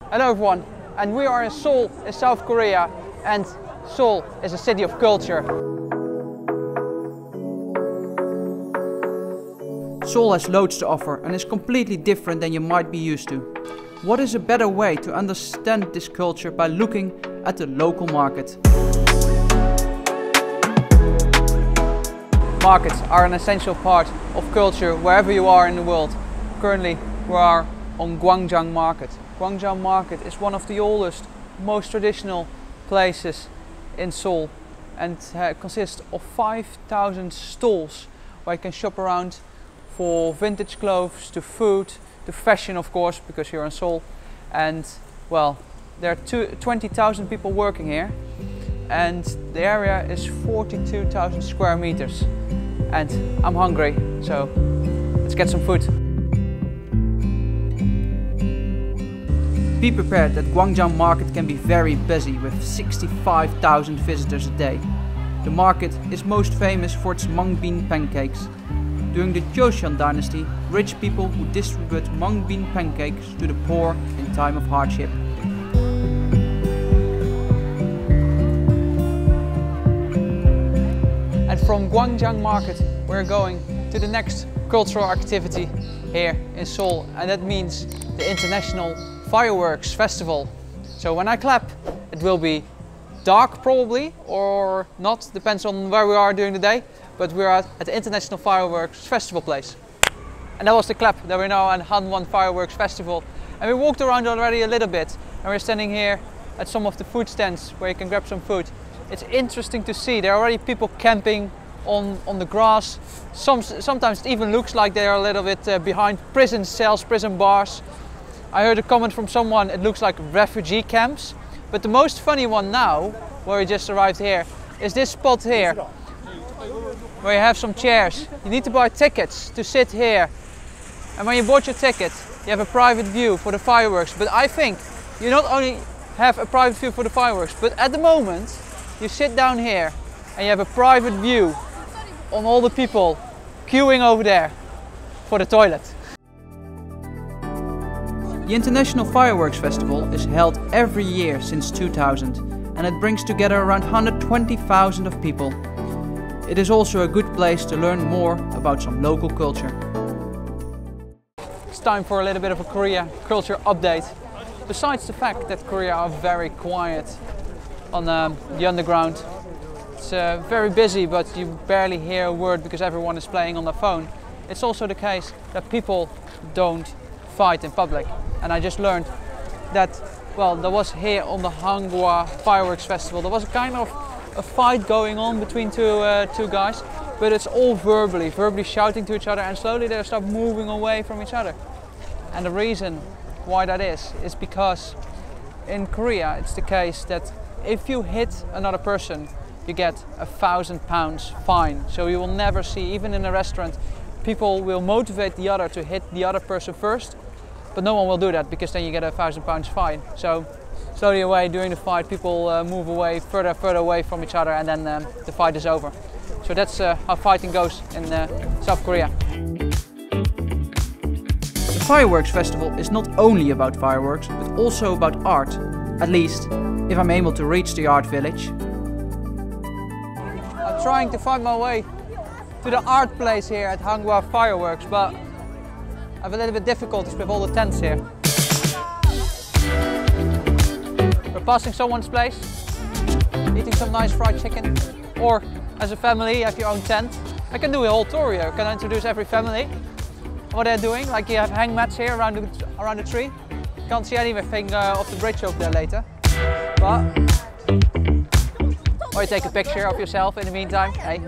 Hello everyone, and we are in Seoul in South Korea, and Seoul is a city of culture. Seoul has loads to offer and is completely different than you might be used to. What is a better way to understand this culture by looking at the local market? Markets are an essential part of culture wherever you are in the world. Currently we are on Gwangjang Market. Gwangjang Market is one of the oldest, most traditional places in Seoul, and consists of 5,000 stalls where you can shop around for vintage clothes, to food, to fashion of course, because you're in Seoul. And well, there are 20,000 people working here, and the area is 42,000 square meters. And I'm hungry, so let's get some food. Be prepared that Gwangjang Market can be very busy with 65,000 visitors a day. The market is most famous for its mung bean pancakes. During the Joseon dynasty, rich people would distribute mung bean pancakes to the poor in time of hardship. And from Gwangjang Market we're going to the next cultural activity here in Seoul, and that means the International Fireworks Festival. So when I clap, it will be dark probably, or not, depends on where we are during the day, but we're at the International Fireworks Festival place. And that was the clap that we're now at Hanwha Fireworks Festival. And we walked around already a little bit, and we're standing here at some of the food stands where you can grab some food. It's interesting to see, there are already people camping on the grass. Sometimes it even looks like they are a little bit behind prison cells, prison bars. I heard a comment from someone, it looks like refugee camps. But the most funny one now, where we just arrived here, is this spot here, where you have some chairs. You need to buy tickets to sit here. And when you bought your ticket, you have a private view for the fireworks. But I think you not only have a private view for the fireworks, but at the moment, you sit down here and you have a private view on all the people queuing over there for the toilet. The International Fireworks Festival is held every year since 2000, and it brings together around 120,000 of people. It is also a good place to learn more about some local culture. It's time for a little bit of a Korea culture update. Besides the fact that Korea are very quiet on the underground, it's very busy, but you barely hear a word because everyone is playing on their phone. It's also the case that people don't fight in public. And I just learned that, well, there was here on the Hanwha Fireworks Festival, there was a kind of a fight going on between two guys, but it's all verbally shouting to each other, and slowly they start moving away from each other. And the reason why that is because in Korea it's the case that if you hit another person, you get £1,000 fine. So you will never see, even in a restaurant, people will motivate the other to hit the other person first. But no one will do that, because then you get £1,000 fine. So slowly away during the fight, people move away, further away from each other, and then the fight is over. So that's how fighting goes in South Korea. The Fireworks Festival is not only about fireworks, but also about art. At least, if I'm able to reach the art village. I'm trying to find my way to the art place here at Hanwha Fireworks, but I have a little bit difficulties with all the tents here. We're passing someone's place, eating some nice fried chicken, or as a family you have your own tent. I can do a whole tour here. I can introduce every family, what they're doing. Like you have hang mats here around the tree. Can't see anything off the bridge over there later. But, or you take a picture of yourself in the meantime. Hey.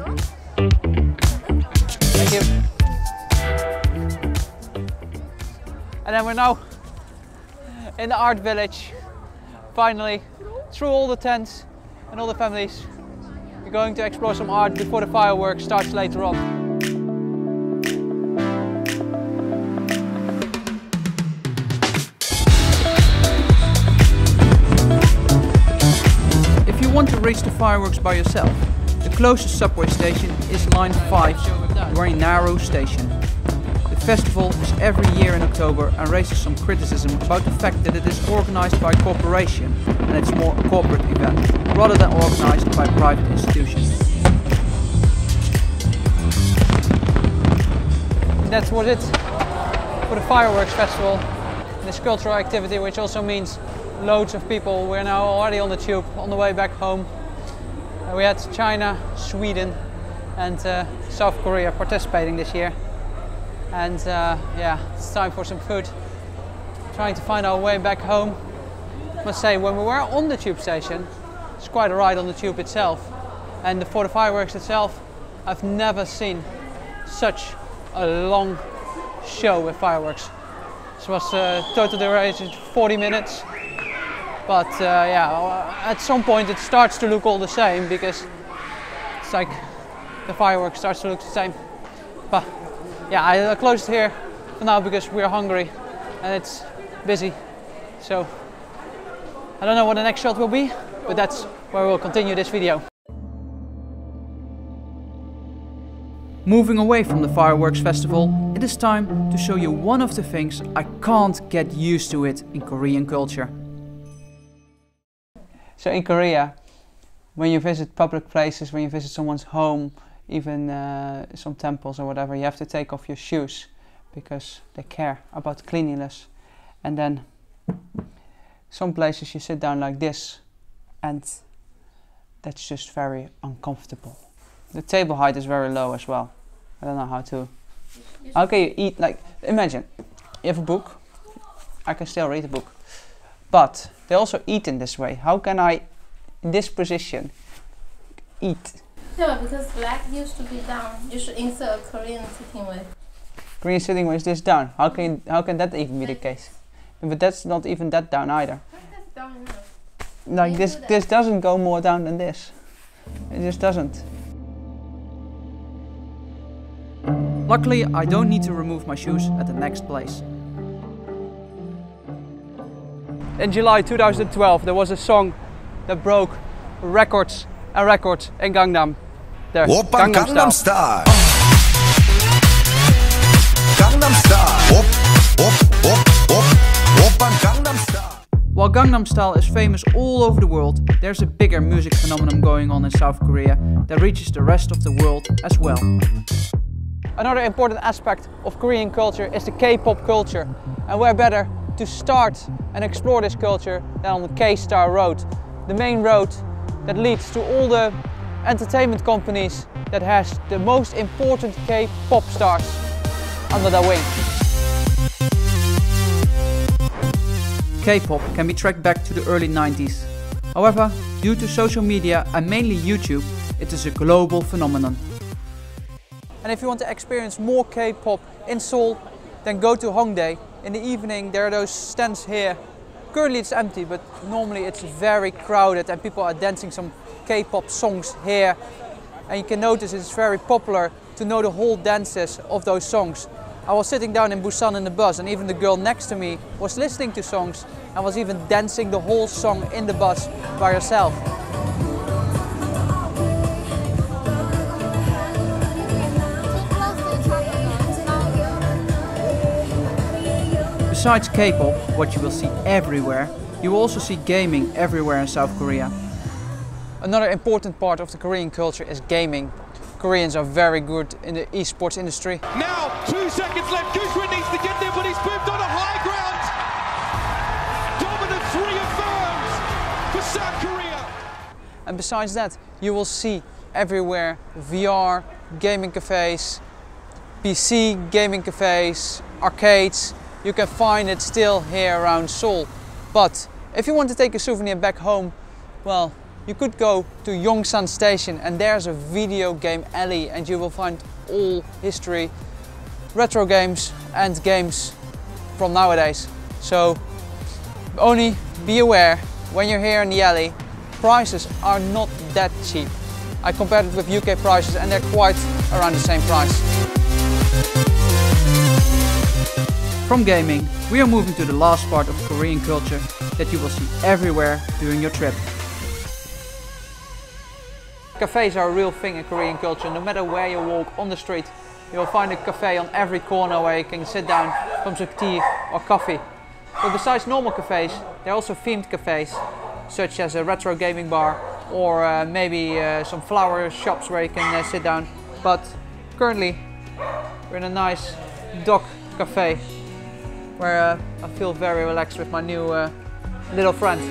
Thank you. And then we're now in the art village, finally, through all the tents and all the families. We're going to explore some art before the fireworks starts later on. If you want to reach the fireworks by yourself, the closest subway station is line 5, a very narrow station. The festival is every year in October and raises some criticism about the fact that it is organized by a corporation and it's more a corporate event rather than organized by private institutions. And that's what it for the fireworks festival, this cultural activity, which also means loads of people. We're now already on the tube on the way back home. We had China, Sweden and South Korea participating this year. And yeah, it's time for some food. Trying to find our way back home. I must say, when we were on the tube station, it's quite a ride on the tube itself. And for the fireworks itself, I've never seen such a long show with fireworks. This was total duration 40 minutes. But yeah, at some point it starts to look all the same because it's like the fireworks starts to look the same. But yeah, I closed here for now because we're hungry and it's busy. So I don't know what the next shot will be, but that's where we'll continue this video. Moving away from the fireworks festival, it is time to show you one of the things I can't get used to it in Korean culture. So in Korea, when you visit public places, when you visit someone's home, even some temples or whatever, you have to take off your shoes because they care about cleanliness. And then some places you sit down like this and that's just very uncomfortable. The table height is very low as well. I don't know how to... How can you eat, like, imagine, you have a book, I can still read a book, but they also eat in this way. How can I, in this position, eat? No, because black used to be down. You should insert a Korean sitting way. Korean sitting way is this down. How can that even be the case? But that's not even that down either. That's down enough. Like this doesn't go more down than this. It just doesn't. Luckily, I don't need to remove my shoes at the next place. In July 2012, there was a song that broke records and records in Gangnam. There, Gangnam Style. Gangnam Style. Gangnam Style. While Gangnam Style is famous all over the world, there's a bigger music phenomenon going on in South Korea that reaches the rest of the world as well. Another important aspect of Korean culture is the K-pop culture, and where better to start and explore this culture than on the K-Star Road, the main road that leads to all the entertainment companies that has the most important K-pop stars under their wing. K-pop can be tracked back to the early 90s. However, due to social media and mainly YouTube, it is a global phenomenon. And if you want to experience more K-pop in Seoul, then go to Hongdae. In the evening there are those stands here. Currently it's empty, but normally it's very crowded and people are dancing some K-pop songs here. And you can notice it's very popular to know the whole dances of those songs. I was sitting down in Busan in the bus and even the girl next to me was listening to songs and was even dancing the whole song in the bus by herself. Besides K-pop, what you will see everywhere, you will also see gaming everywhere in South Korea. Another important part of the Korean culture is gaming. Koreans are very good in the esports industry. Now, 2 seconds left. Goosewood needs to get there, but he's moved on a high ground. Dominance reaffirmed for South Korea. And besides that, you will see everywhere VR, gaming cafes, PC gaming cafes, arcades. You can find it still here around Seoul. But if you want to take a souvenir back home, well, you could go to Yongsan Station and there's a video game alley and you will find all history, retro games and games from nowadays. So only be aware when you're here in the alley, prices are not that cheap. I compared it with UK prices and they're quite around the same price. From gaming, we are moving to the last part of Korean culture that you will see everywhere during your trip. Cafes are a real thing in Korean culture. No matter where you walk on the street, You'll find a cafe on every corner where you can sit down, have some tea or coffee. But besides normal cafes, there are also themed cafes, such as a retro gaming bar or maybe some flower shops where you can sit down. But currently we're in a nice dog cafe where I feel very relaxed with my new little friend.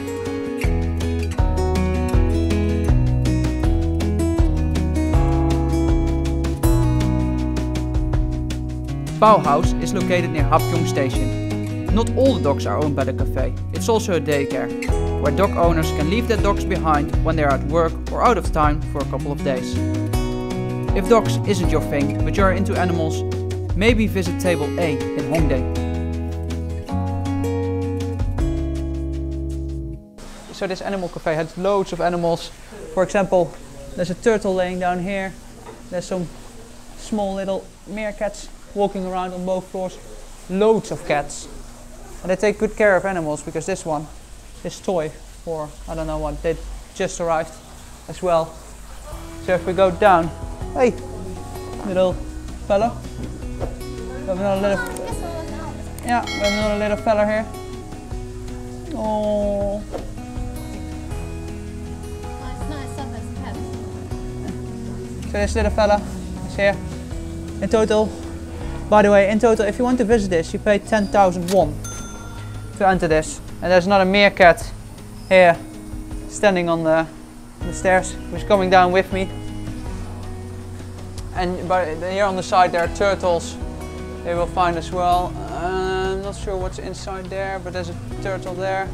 Bau House is located near Hapjeong Station. Not all the dogs are owned by the cafe. It's also a daycare, where dog owners can leave their dogs behind when they are at work or out of town for a couple of days. If dogs isn't your thing, but you're into animals, maybe visit Table A in Hongdae. So this animal cafe had loads of animals. For example, there's a turtle laying down here. There's some small little meerkats walking around on both floors. Loads of cats. And they take good care of animals because this one, this toy, or I don't know what, they just arrived as well. So if we go down, hey, little fella. We have another little, yeah, we have another little fella here. Oh. So this little fella is here. In total, by the way, in total, if you want to visit this, you pay 10,000 won to enter this. And there's another meerkat here, standing on the stairs, who's coming down with me. And here on the side there are turtles. They will find as well. I'm not sure what's inside there, but there's a turtle there.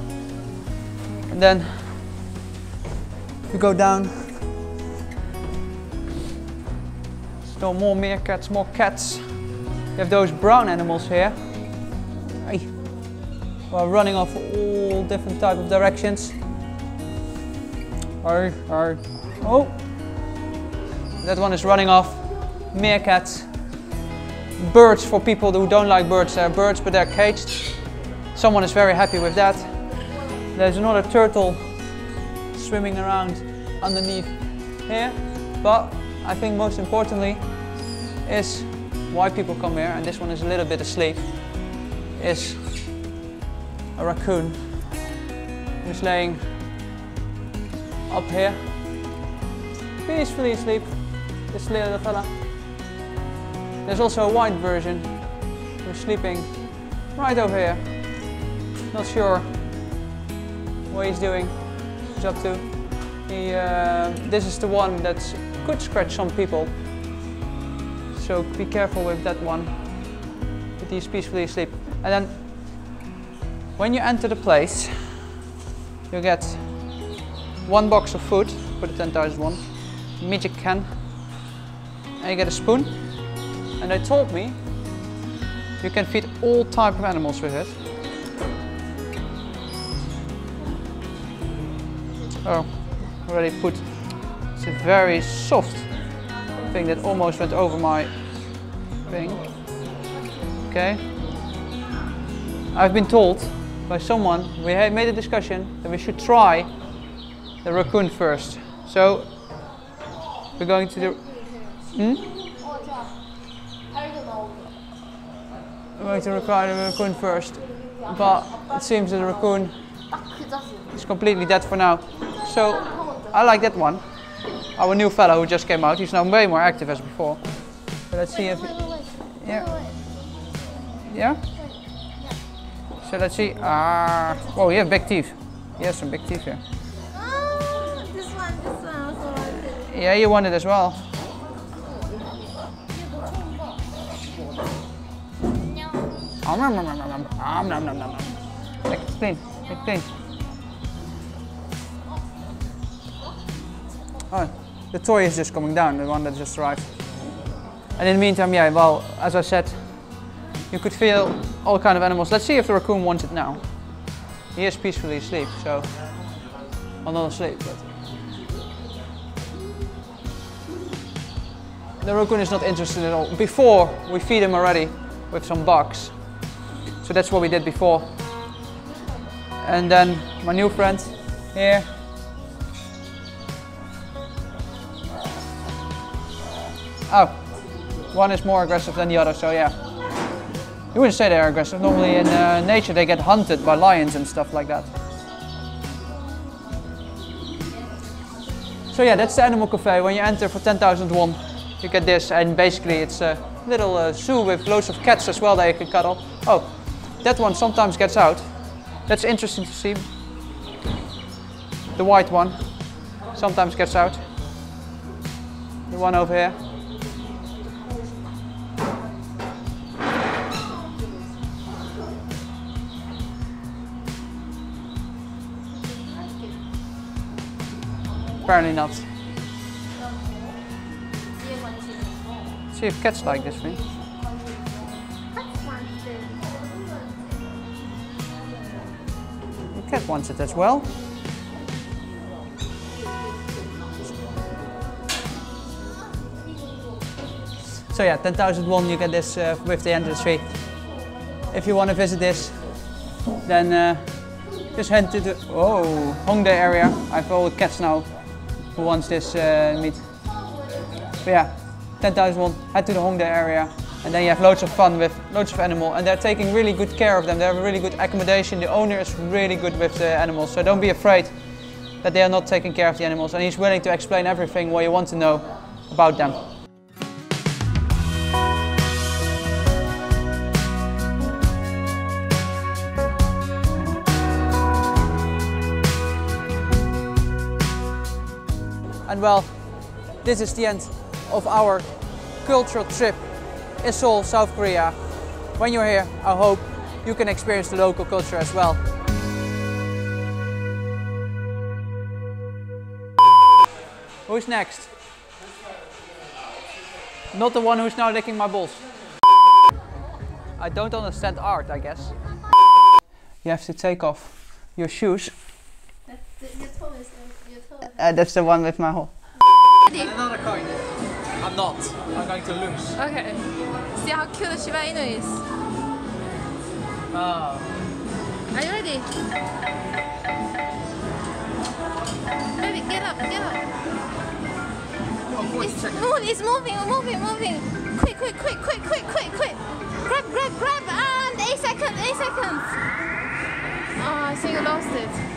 And then you go down. Still more meerkats, more cats. You have those brown animals here. Hey. Well, running off all different type of directions. Oh, that one is running off. Meerkats. Birds for people who don't like birds. They're birds, but they're caged. Someone is very happy with that. There's another turtle swimming around underneath here. But I think most importantly is why people come here, and this one is a little bit asleep, is a raccoon who's laying up here, peacefully asleep, this little fella. There's also a white version who's sleeping right over here. Not sure what he's doing, what he's up to. This is the one that could scratch some people. So be careful with that one, but he's peacefully asleep. And then when you enter the place, you get one box of food for the 10,000 won, magic can, and you get a spoon. And they told me you can feed all type of animals with it. Oh, already put. It's a very soft thing that almost went over my thing. Okay. I've been told by someone, we made a discussion that we should try the raccoon first. So we're going to do. We're going to try the raccoon first, but it seems that the raccoon is completely dead for now. So I like that one. Our new fellow who just came out, he's now way more active as before. So let's see if... Yeah? Yeah? So let's see. Oh, he has big teeth. He has some big teeth here. This one also like it. Yeah, you want it as well. Make it clean, make it clean. Oh, the toy is just coming down, the one that just arrived. And in the meantime, yeah, well, as I said, you could feel all kind of animals. Let's see if the raccoon wants it now. He is peacefully asleep, so... Well, not asleep, but... The raccoon is not interested at all. Before, we feed him already with some bugs. So that's what we did before. And then my new friend here. Oh, One is more aggressive than the other, so yeah. You wouldn't say they're aggressive. Normally in nature they get hunted by lions and stuff like that. So yeah, that's the animal cafe. When you enter for 10,000 won, you get this, and basically it's a little zoo with loads of cats as well that you can cuddle. Oh, that one sometimes gets out. That's interesting to see. The white one sometimes gets out. The one over here. Apparently not. See if cats like this thing. The cat wants it as well. So yeah, 10,000 won, you get this with the entrance fee. If you want to visit this, then just head to the Hongdae area. I have all the cats now who wants this meat. But yeah, 10,000 won, head to the Hongdae area, and then you have loads of fun with loads of animals, and they're taking really good care of them. They have a really good accommodation. The owner is really good with the animals, so don't be afraid that they are not taking care of the animals, and he's willing to explain everything what you want to know about them. And well, this is the end of our cultural trip in Seoul, South Korea. When you're here, I hope you can experience the local culture as well. Who's next? Not the one who's now licking my balls. I don't understand art, I guess. You have to take off your shoes. That's the one with my hole. And another coin. I'm not. I'm going to lose. Okay. See how cute the Shiba Inu is. Oh. Are you ready? Baby, get up, get up. It's moving. Quick. Grab, and 8 seconds. Oh, I think you lost it.